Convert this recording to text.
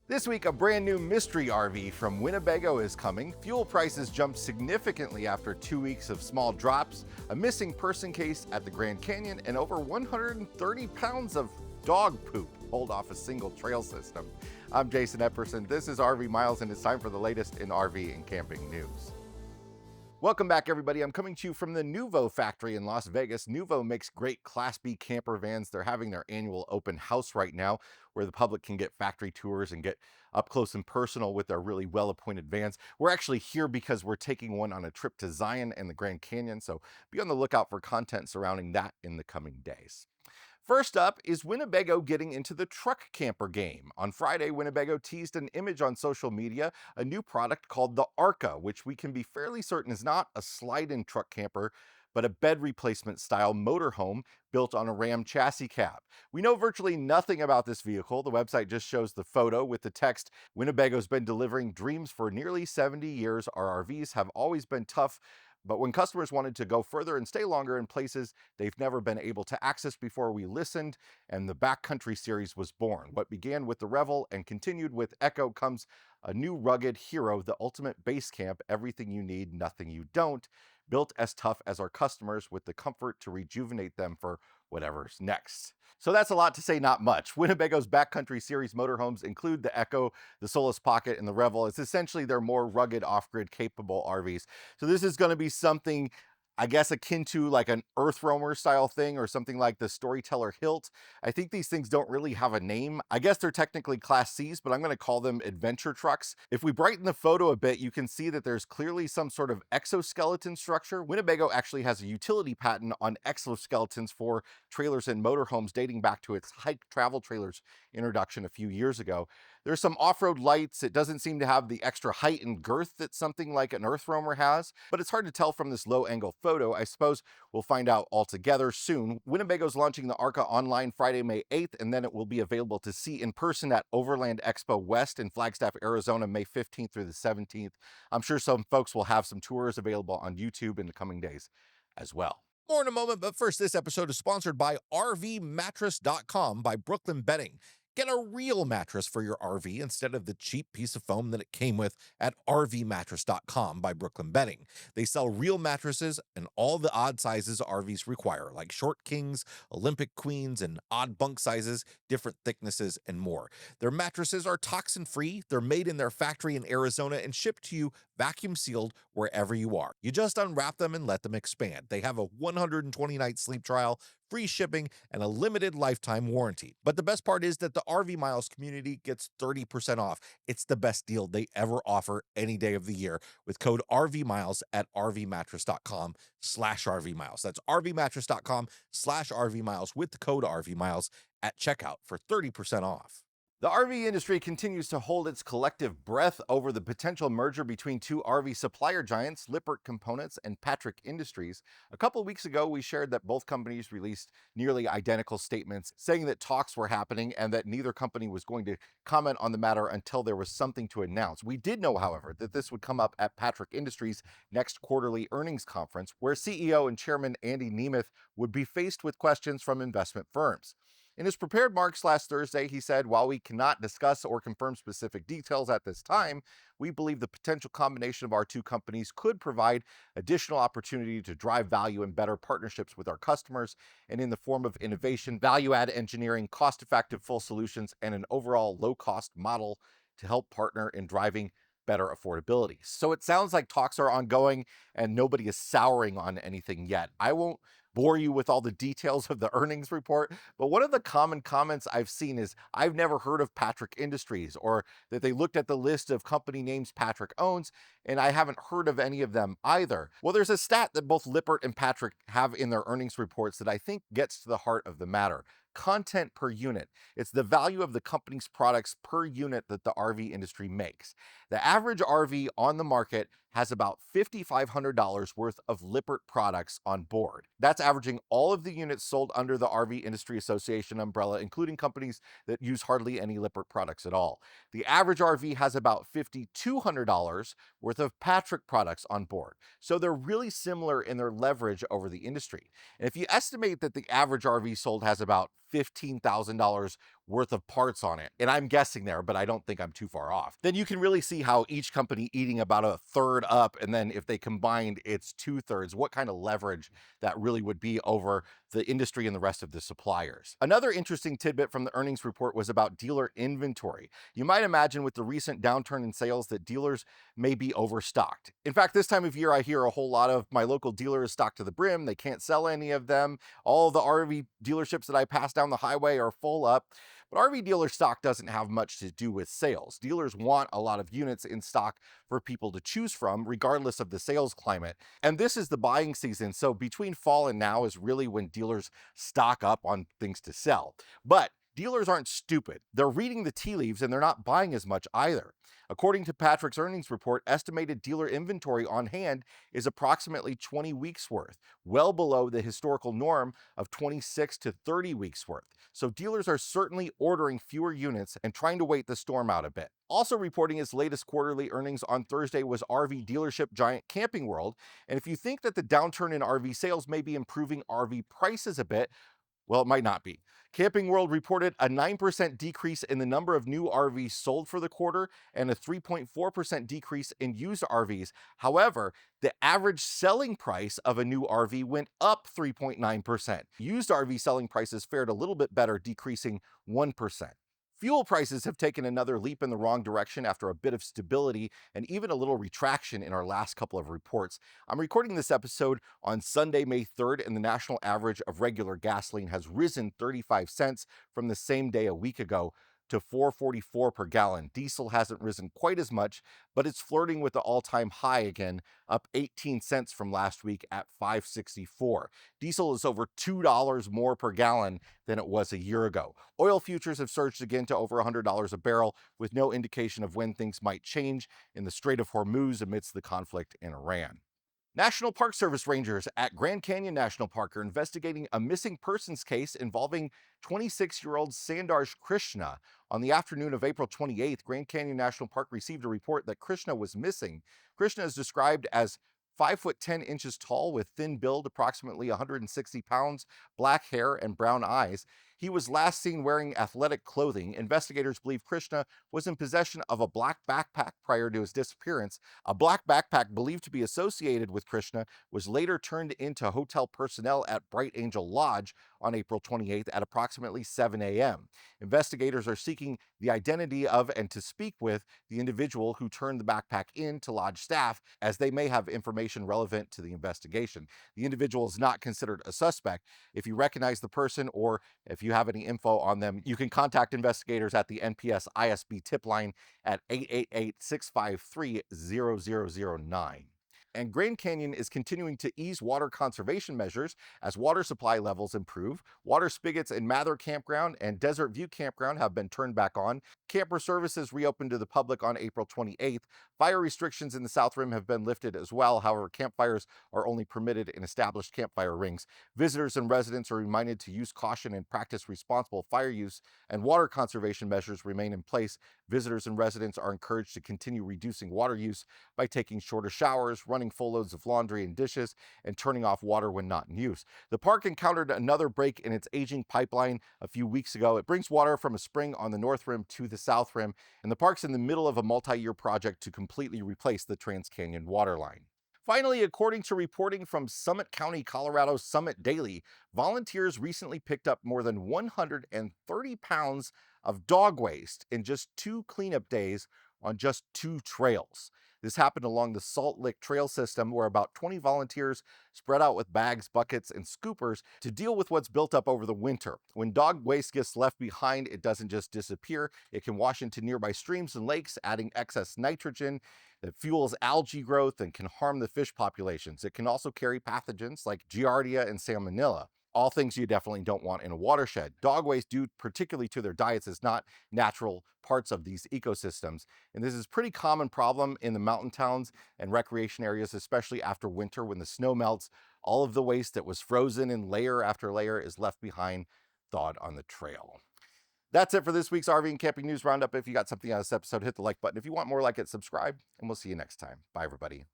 This week, a brand new mystery RV from Winnebago is coming. Fuel prices jumped significantly after 2 weeks of small drops, a missing person case at the Grand Canyon, and over 130 pounds of dog poop pulled off a single trail system. I'm Jason Epperson. This is RV Miles, and it's time for the latest in RV and camping news. Welcome back, everybody. I'm coming to you from the Noovo factory in Las Vegas. Noovo makes great Class B camper vans. They're having their annual open house right now where the public can get factory tours and get up close and personal with their really well-appointed vans. We're actually here because we're taking one on a trip to Zion and the Grand Canyon, so be on the lookout for content surrounding that in the coming days. First up is Winnebago getting into the truck camper game. On Friday, Winnebago teased an image on social media, a new product called the Arca, which we can be fairly certain is not a slide-in truck camper, but a bed replacement style motorhome built on a Ram chassis cab. We know virtually nothing about this vehicle. The website just shows the photo with the text, "Winnebago's been delivering dreams for nearly 70 years. Our RVs have always been tough, but when customers wanted to go further and stay longer in places they've never been able to access before, we listened, and the Backcountry series was born. What began with the Revel and continued with Echo comes a new rugged hero, the ultimate base camp, everything you need, nothing you don't, built as tough as our customers with the comfort to rejuvenate them for whatever's next." So that's a lot to say, not much. Winnebago's Backcountry series motorhomes include the Echo, the Solace Pocket, and the Revel. It's essentially their more rugged, off-grid capable RVs. So this is going to be something, I guess, akin to like an Earth Roamer style thing or something like the Storyteller Hilt. I think these things don't really have a name. I guess they're technically Class Cs, but I'm going to call them adventure trucks. If we brighten the photo a bit, you can see that there's clearly some sort of exoskeleton structure. Winnebago actually has a utility patent on exoskeletons for trailers and motorhomes dating back to its hike travel trailers introduction a few years ago. There's some off-road lights. It doesn't seem to have the extra height and girth that something like an Earth Roamer has, but it's hard to tell from this low-angle photo. I suppose we'll find out altogether soon. Winnebago's launching the Arca online Friday, May 8th, and then it will be available to see in person at Overland Expo West in Flagstaff, Arizona, May 15th through the 17th. I'm sure some folks will have some tours available on YouTube in the coming days as well. More in a moment, but first, this episode is sponsored by RVMattress.com by Brooklyn Bedding. Get a real mattress for your RV instead of the cheap piece of foam that it came with at RVMattress.com by Brooklyn Bedding. They sell real mattresses and all the odd sizes RVs require, like short kings, Olympic queens, and odd bunk sizes, different thicknesses, and more. Their mattresses are toxin-free, they're made in their factory in Arizona, and shipped to you vacuum-sealed wherever you are. You just unwrap them and let them expand. They have a 120-night sleep trial, free shipping, and a limited lifetime warranty. But the best part is that the RV Miles community gets 30% off. It's the best deal they ever offer any day of the year with code RVMiles at RVmattress.com/RVMiles. That's RVmattress.com/RVMiles with the code RVMiles at checkout for 30% off. The RV industry continues to hold its collective breath over the potential merger between two RV supplier giants, Lippert Components and Patrick Industries. A couple weeks ago, we shared that both companies released nearly identical statements saying that talks were happening and that neither company was going to comment on the matter until there was something to announce. We did know, however, that this would come up at Patrick Industries' next quarterly earnings conference, where CEO and Chairman Andy Nemeth would be faced with questions from investment firms. In his prepared remarks last Thursday, he said, "While we cannot discuss or confirm specific details at this time, we believe the potential combination of our two companies could provide additional opportunity to drive value and better partnerships with our customers, and in the form of innovation, value-add engineering, cost-effective full solutions, and an overall low-cost model to help partner in driving better affordability." So it sounds like talks are ongoing and nobody is souring on anything yet. I won't bore you with all the details of the earnings report, but one of the common comments I've seen is, "I've never heard of Patrick Industries," or that they looked at the list of company names Patrick owns, and I haven't heard of any of them either. Well, there's a stat that both Lippert and Patrick have in their earnings reports that I think gets to the heart of the matter. Content per unit. It's the value of the company's products per unit that the RV industry makes. The average RV on the market has about $5,500 worth of Lippert products on board. That's averaging all of the units sold under the RV Industry Association umbrella, including companies that use hardly any Lippert products at all. The average RV has about $5,200 worth of Patrick products on board. So they're really similar in their leverage over the industry. And if you estimate that the average RV sold has about $15,000 worth of parts on it. And I'm guessing there, but I don't think I'm too far off. Then you can really see how each company eating about a third up, and then if they combined, it's 2/3, what kind of leverage that really would be over the industry and the rest of the suppliers. Another interesting tidbit from the earnings report was about dealer inventory. You might imagine with the recent downturn in sales that dealers may be overstocked. In fact, this time of year, I hear a whole lot of my local dealer is stocked to the brim. They can't sell any of them. All of the RV dealerships that I pass down the highway are full up. But RV dealer stock doesn't have much to do with sales. Dealers want a lot of units in stock for people to choose from, regardless of the sales climate. And this is the buying season. So between fall and now is really when dealers stock up on things to sell. But dealers aren't stupid. They're reading the tea leaves and they're not buying as much either. According to Patrick's earnings report, estimated dealer inventory on hand is approximately 20 weeks worth, well below the historical norm of 26 to 30 weeks worth. So dealers are certainly ordering fewer units and trying to wait the storm out a bit. Also reporting its latest quarterly earnings on Thursday was RV dealership giant Camping World. And if you think that the downturn in RV sales may be improving RV prices a bit, well, it might not be. Camping World reported a 9% decrease in the number of new RVs sold for the quarter and a 3.4% decrease in used RVs. However, the average selling price of a new RV went up 3.9%. Used RV selling prices fared a little bit better, decreasing 1%. Fuel prices have taken another leap in the wrong direction after a bit of stability and even a little retraction in our last couple of reports. I'm recording this episode on Sunday, May 3rd, and the national average of regular gasoline has risen 35 cents from the same day a week ago to $4.44 per gallon. Diesel hasn't risen quite as much, but it's flirting with the all-time high again, up 18 cents from last week at $5.64. Diesel is over $2 more per gallon than it was a year ago. Oil futures have surged again to over $100 a barrel, with no indication of when things might change in the Strait of Hormuz amidst the conflict in Iran. National Park Service rangers at Grand Canyon National Park are investigating a missing persons case involving 26-year-old Sandarsh Krishna. On the afternoon of April 28th, Grand Canyon National Park received a report that Krishna was missing. Krishna is described as 5 foot 10 inches tall with thin build, approximately 160 pounds, black hair, and brown eyes. He was last seen wearing athletic clothing. Investigators believe Krishna was in possession of a black backpack prior to his disappearance. A black backpack believed to be associated with Krishna was later turned into hotel personnel at Bright Angel Lodge on April 28th at approximately 7 a.m. Investigators are seeking the identity of and to speak with the individual who turned the backpack in to Lodge staff, as they may have information relevant to the investigation. The individual is not considered a suspect. If you recognize the person or if you have any info on them, you can contact investigators at the NPS ISB tip line at 888-653-0009. And Grand Canyon is continuing to ease water conservation measures as water supply levels improve. Water spigots in Mather Campground and Desert View Campground have been turned back on. Camper services reopened to the public on April 28th. Fire restrictions in the South Rim have been lifted as well. However, campfires are only permitted in established campfire rings. Visitors and residents are reminded to use caution and practice responsible fire use, and water conservation measures remain in place. Visitors and residents are encouraged to continue reducing water use by taking shorter showers, running full loads of laundry and dishes, and turning off water when not in use. The park encountered another break in its aging pipeline a few weeks ago. It brings water from a spring on the North Rim to the South Rim, and the park's in the middle of a multi-year project to completely replace the Trans-Canyon water line. Finally, according to reporting from Summit County, Colorado's Summit Daily, volunteers recently picked up more than 130 pounds of dog waste in just 2 cleanup days on just 2 trails. This happened along the Salt Lick Trail system, where about 20 volunteers spread out with bags, buckets, and scoopers to deal with what's built up over the winter. When dog waste gets left behind, it doesn't just disappear. It can wash into nearby streams and lakes, adding excess nitrogen that fuels algae growth and can harm the fish populations. It can also carry pathogens like Giardia and Salmonella. All things you definitely don't want in a watershed. Dog waste, due particularly to their diets, is not natural parts of these ecosystems. And this is a pretty common problem in the mountain towns and recreation areas, especially after winter when the snow melts. All of the waste that was frozen in layer after layer is left behind, thawed on the trail. That's it for this week's RV and Camping News Roundup. If you got something out of this episode, hit the like button. If you want more like it, subscribe, and we'll see you next time. Bye, everybody.